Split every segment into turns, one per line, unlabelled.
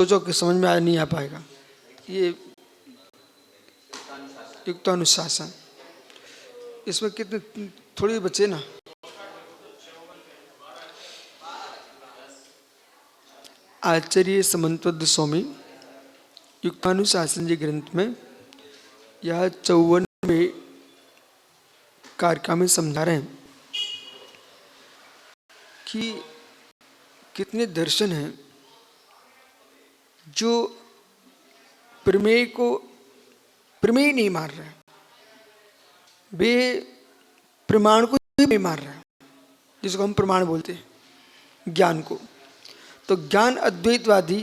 सोचो कि समझ में नहीं आ पाएगा। ये युक्तानुशासन, इसमें कितने थोड़ी बचे ना। आचार्य समंतवद स्वामी युक्तानुशासन जी ग्रंथ में यह 54वें कारिका में समझा रहे हैं कि कितने दर्शन हैं जो प्रमेय को प्रमेय नहीं मार रहे, वे प्रमाण को ही नहीं मार रहे, जिसको हम प्रमाण बोलते हैं ज्ञान को। तो ज्ञान अद्वैतवादी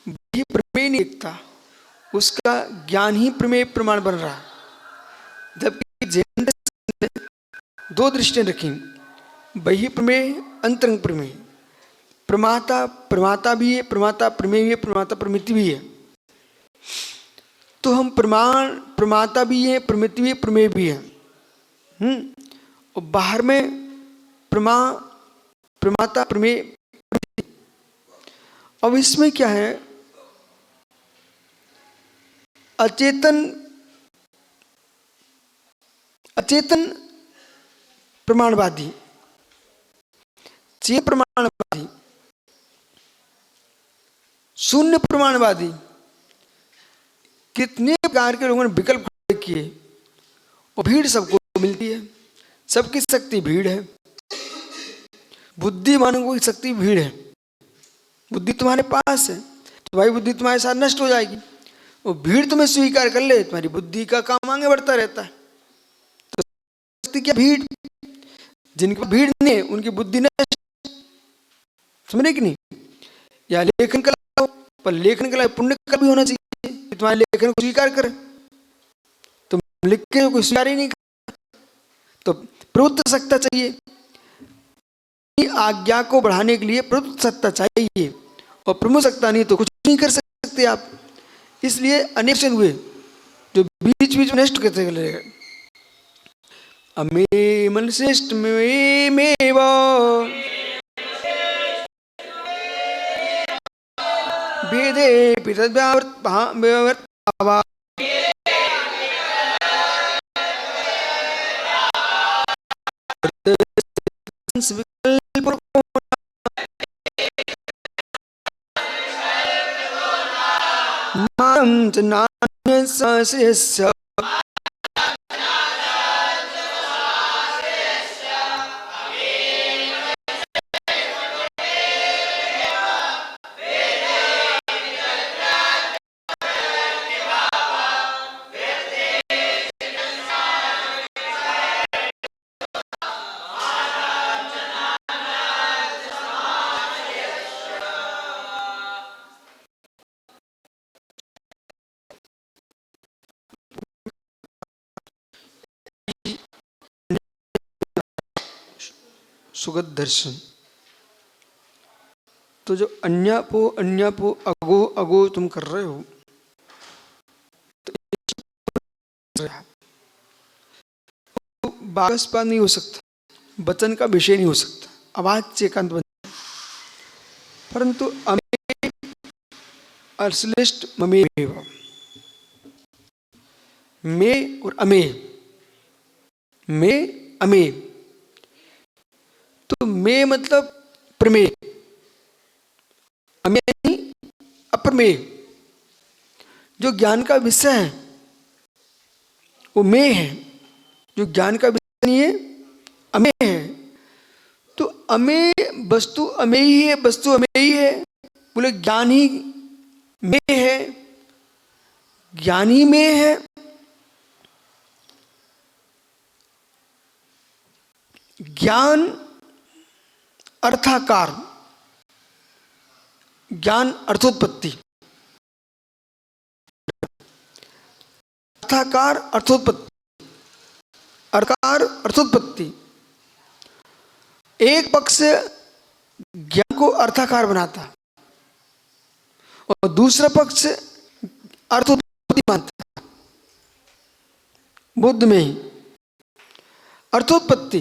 भी प्रमेय नहीं देखता, उसका ज्ञान ही प्रमेय प्रमाण बन रहा है। जबकि जैन ने दो दृष्टियां रखी, बहि प्रमेय, अंतरंग प्रमेय। प्रमाता प्रमाता भी है, प्रमाता प्रमेय भी है, प्रमाता प्रमिति भी है। तो हम प्रमाण प्रमाता भी है, प्रमिति भी है, प्रमेय भी है। और बाहर में प्रमाता प्रमेय। अब इसमें क्या है, अचेतन प्रमाणवादी, चेत प्रमाणवादी, शून्य प्रमाणवादी, कितने प्रकार के लोगों ने विकल्प खड़े किए और भीड़ सबको मिलती है। सबकी शक्ति भीड़ है, बुद्धिमानों की शक्ति भीड़ है। बुद्धि तुम्हारे पास है तो भाई बुद्धि तुम्हारे साथ नष्ट हो जाएगी, और भीड़ तुम्हें स्वीकार कर ले, तुम्हारी बुद्धि का काम आगे बढ़ता रहता है। तो शक्ति क्या भीड़, जिनकी भीड़ नहीं है उनकी बुद्धि नष्ट, समझे कि नहीं। या लेखन कला, पर लेखन कला पुण्य का भी होना चाहिए, तुम्हारे लेखन को स्वीकार करे। तुम लिख के कोई स्वीकार ही नहीं कर, तो प्रवृत्त सत्ता चाहिए। आज्ञा को बढ़ाने के लिए प्रवृत्त सत्ता चाहिए, और प्रमुख सत्ता नहीं तो कुछ नहीं कर सकते आप। इसलिए अनेक हुए जो बीच बीच में नष्ट करते चले गए। अमे मन श्रेष्ठ में वेदे पितद्व्यावर्तभावा सुगत दर्शन। तो जो अन्यापो अगो अगो तुम कर रहे हो, तो बागस्पा नहीं हो सकता, वचन का विषय नहीं हो सकता, आवाज से एकांत बन। परंतु अमे अश्लिष्ट ममे, मे और अमे, मे अमे, तो मे मतलब प्रमेय, अमे अप्रमेय। जो ज्ञान का विषय है वो मे है, जो ज्ञान का विषय नहीं है अमे है। तो अमे वस्तु अमे ही है, वस्तु अमे ही है, बोले ज्ञान ही मे है, ज्ञान ही मे है। ज्ञान अर्थाकार, ज्ञान अर्थोत्पत्ति, अर्थाकार अर्थोत्पत्ति, अर्थकार अर्थोत्पत्ति। एक पक्ष ज्ञान को अर्थाकार बनाता और दूसरा पक्ष अर्थोत्पत्ति मानता। बुद्ध में ही अर्थोत्पत्ति,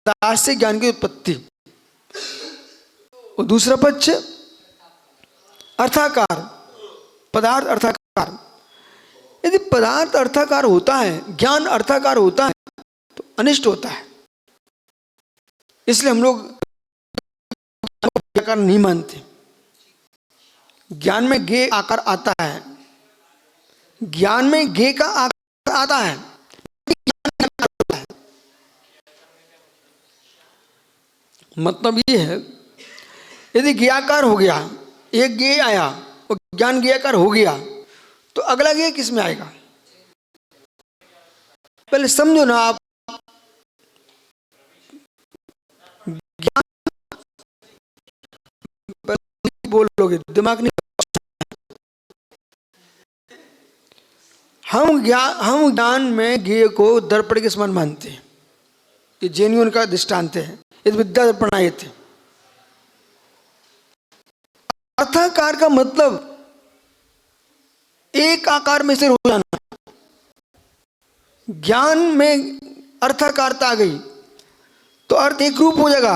दास से ज्ञान की उत्पत्ति, और दूसरा पक्ष अर्थाकार, पदार्थ अर्थाकार। यदि पदार्थ अर्थाकार होता है, ज्ञान अर्थाकार होता है, तो अनिष्ट होता है। इसलिए हम लोग आकार नहीं मानते। ज्ञान में गे आकार आता है, ज्ञान में गे का आकार आता है, मतलब ये है यदि ज्ञाकार हो गया, एक गे आया और ज्ञान ज्ञाकार हो गया, तो अगला गे किस में आएगा? पहले समझो ना आप। ज्ञान बोलोगे, दिमाग नहीं। हम ज्ञान में गे को दर्पण के समान मानते हैं। ये जैनियों का दृष्टांत है। ये विद्या दर्पण आए थे। अर्थाकार का मतलब एक आकार में से हो जाना। ज्ञान में अर्थाकारता आ गई तो अर्थ एक रूप हो जाएगा।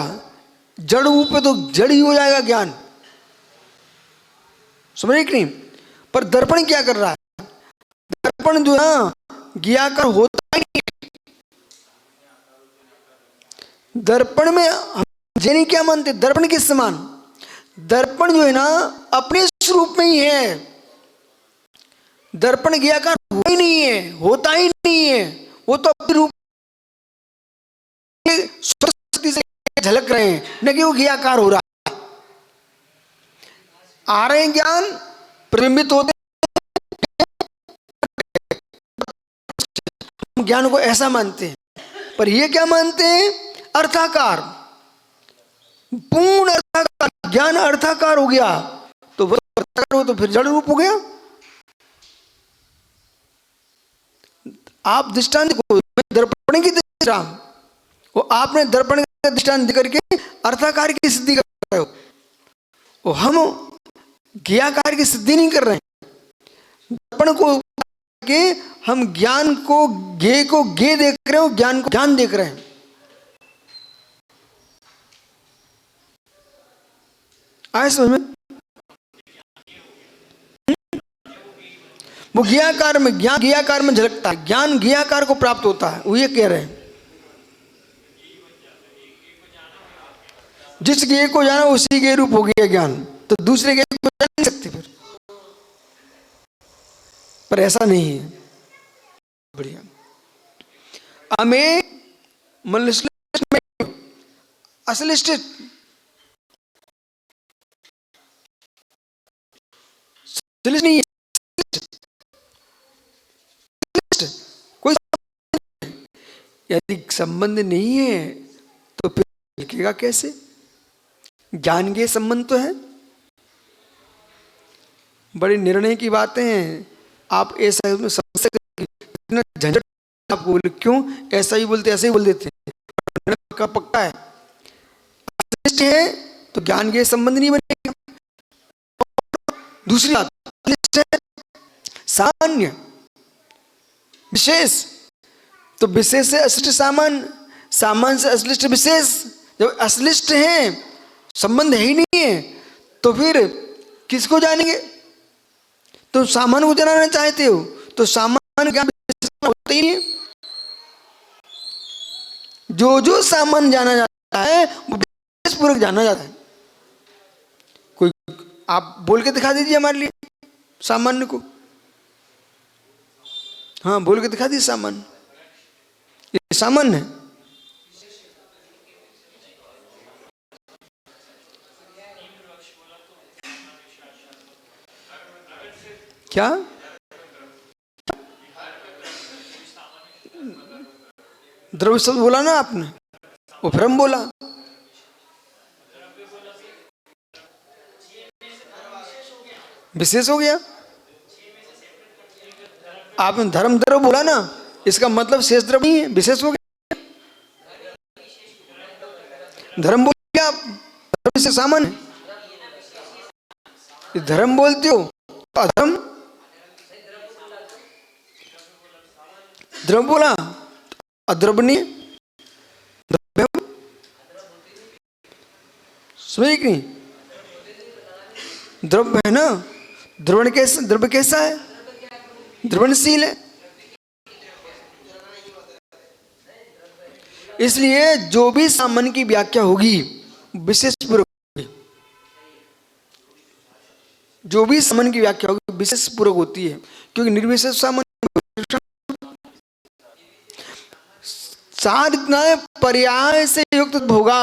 जड़ रूप है तो जड़ ही हो जाएगा ज्ञान। समझे कि नहीं? पर दर्पण क्या कर रहा है? दर्पण जो है ज्ञाकार होता ही नहीं। दर्पण में हम जैनी क्या मानते? दर्पण के समान। दर्पण जो है ना अपने स्वरूप में ही है। दर्पण ज्ञाकार हुआ ही नहीं है, होता ही नहीं है। वो तो अपने रूप शक्ति से झलक रहे हैं, न कि वो ज्ञाकार हो रहा है। आ रहे हैं ज्ञान, प्रतिबिंबित होते हम ज्ञान को ऐसा मानते हैं। पर ये क्या मानते हैं? अर्थाकार, पूर्ण अर्थाकार। ज्ञान अर्थाकार हो गया तो वो अर्थाकार हो तो फिर जड़ रूप हो गया। आप दृष्टांत को दर्पण की दृष्टांत, वो आपने दर्पण का दृष्टांत करके अर्थाकार की सिद्धि कर रहे हो। वो हम ज्ञाकार की सिद्धि नहीं कर रहे हैं। दर्पण को के हम ज्ञान को गे देख रहे हो, ज्ञान को ज्ञान देख रहे हैं। आए समझ में? वो ज्ञाकार में, ज्ञान ज्ञाकार में झलकता है, ज्ञान ज्ञाकार को प्राप्त होता है। वो ये कह रहे हैं जिस ज्ञ को जाना उसी के रूप हो गया ज्ञान, तो दूसरे ज्ञ को जान नहीं सकते फिर। पर ऐसा नहीं है। बढ़िया। हमें असलिष्ट नहीं है। कोई यदि संबंध नहीं है तो फिर दिखेगा कैसे? ज्ञान के संबंध तो है। बड़ी निर्णय की बातें हैं। आप ऐसा समझ सकते, इतना झंझट आपको बोले, क्यों ऐसा ही बोलते, ऐसे ही बोल देते हैं। का पक्का है है तो ज्ञान के संबंध नहीं बनेगा। दूसरी बात सामान्य विशेष, तो विशेष से अश्लिष्ट सामान्य, सामान्य से अश्लिष्ट विशेष। जब अश्लिष्ट है, संबंध है ही नहीं है, तो फिर किसको जानेंगे? तो सामान्य को जानना चाहते हो तो सामान्य ज्ञान होता ही नहीं है। जो सामान्य जाना जाता है वो विशेष पूर्वक जाना जाता है। कोई आप बोल के दिखा दीजिए हमारे लिए सामान्य को। हाँ, बोल के दिखा दीजिए सामान्य। ये सामान्य है। क्या? द्रव्य शब्द बोला ना आपने, वो भ्रम बोला। विशेष हो गया। आपने धर्म द्रव्य बोला ना, इसका मतलब शेष द्रव्य नहीं है, विशेष हो गया। धर्म बोल क्या आप? धर्म से सामान्य। धर्म बोलते हो अधर्म, द्रव्य बोला अद्रव्य नहीं। समझे कि नहीं? द्रव्य है ना, द्रव्य कैसा है? द्रवणशील है। इसलिए जो भी सामान्य की व्याख्या होगी विशेष पूर्वक होगी। जो भी सामान्य की व्याख्या होगी विशेष पूर्वक होती है, क्योंकि निर्विशेष सामान्य सार इतना है, पर्याय से युक्त होगा।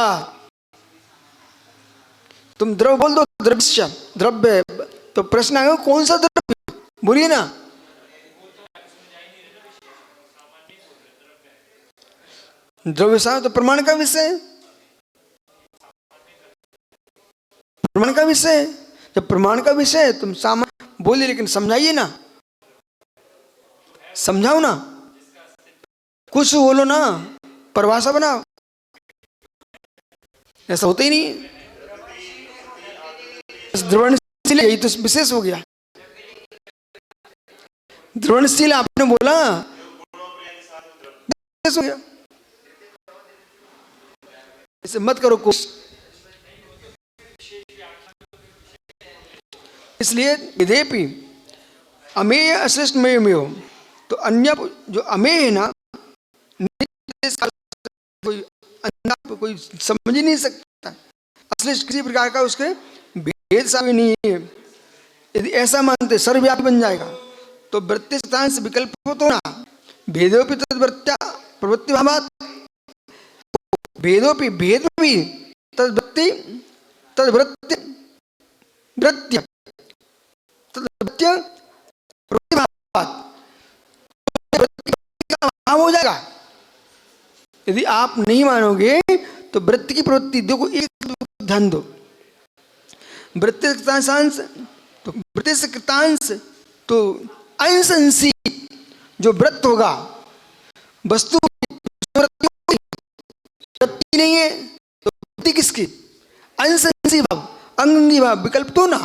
तुम द्रव्य बोल दो, द्रव्य, तो प्रश्न आएगा कौन सा द्रव्य, बोलिए ना। द्रव्य साहब तो प्रमाण का विषय, प्रमाण का विषय। जब प्रमाण का विषय है तुम सामान्य बोलिए, लेकिन समझाइए ना, समझाओ ना, कुछ बोलो ना, परिभाषा बनाओ। ऐसा होता ही नहीं। द्रवणशील यही तो विशेष हो गया। द्रवणशील आपने बोला विशेष हो गया। ऐसे मत करो कुछ। इसलिए यद्यपि अमेय अश्रेष्ठ में हो, तो अन्य जो अमेय है ना, कोई समझ ही नहीं सकता। अश्रेष्ठ किसी प्रकार का उसके भेद सा भी नहीं है। यदि ऐसा मानते सर्वव्यापी बन जाएगा तो वृत्ति स्थान से विकल्प हो तो ना, भेदोपि तद्वृत्त्या प्रवृत्ति भावात्, भेदोपि भेद भी तद्वृत्ति तद्वृत्ति वृत्त्य तद्वृत्त्य प्रवृत्ति भावात् भाव हो जाएगा। यदि आप नहीं मानोगे तो वृत्ति की प्रवृत्ति, देखो एक ध्यान दो, वृत्ति से कृतांश, तो वृत्ति से कृतांश तो अंश अंशी जो वृत्त होगा, वस्तु वृत्ति नहीं है तो वृत्ति किसकी? अंश अंशी भाव, अंगी भाव, विकल्प तो ना।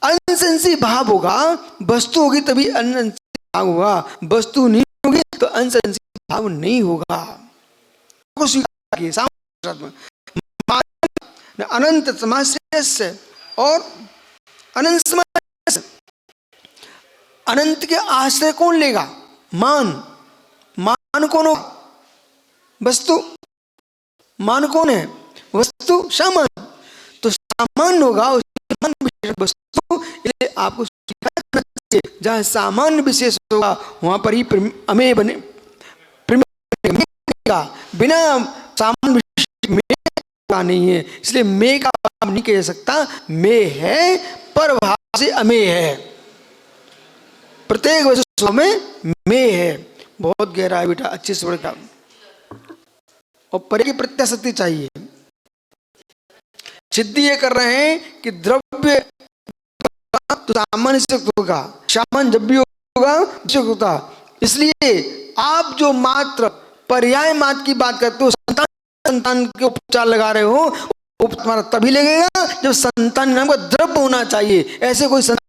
अंश अंशी भाव होगा, वस्तु होगी तभी अंश अंशी भाव होगा, वस्तु नहीं होगी तो अंश अंशी भाव नहीं होगा। अनंत समाश्रय और अनंत समाश्रय, अनंत के आश्रय कौन लेगा? मान, मान कौन हो? वस्तु। मान कौन है? वस्तु। सामान्य, तो सामान्य होगा वस्तु। इसलिए आपको जहां सामान्य विशेष होगा वहां पर ही अमेय बने, बिना सामान्य विशेष में नहीं है। इसलिए मे का आप नहीं कह सकता, मे है पर भाव से अमेय है, प्रत्येक वस्तु में मे है। बहुत गहरा है बेटा, अच्छे से पढ़ेगा। और परे की प्रत्याशक्ति चाहिए। सिद्धि ये कर रहे हैं कि द्रव्य तो सामान्य से होगा, सामान्य जब भी होगा, इसलिए आप जो मात्र पर्याय मात्र की बात करते हो, संतान के उपचार लगा रहे हो, तुम्हारा तभी लगेगा जब संतान नाम का द्रव्य होना चाहिए। ऐसे कोई संतान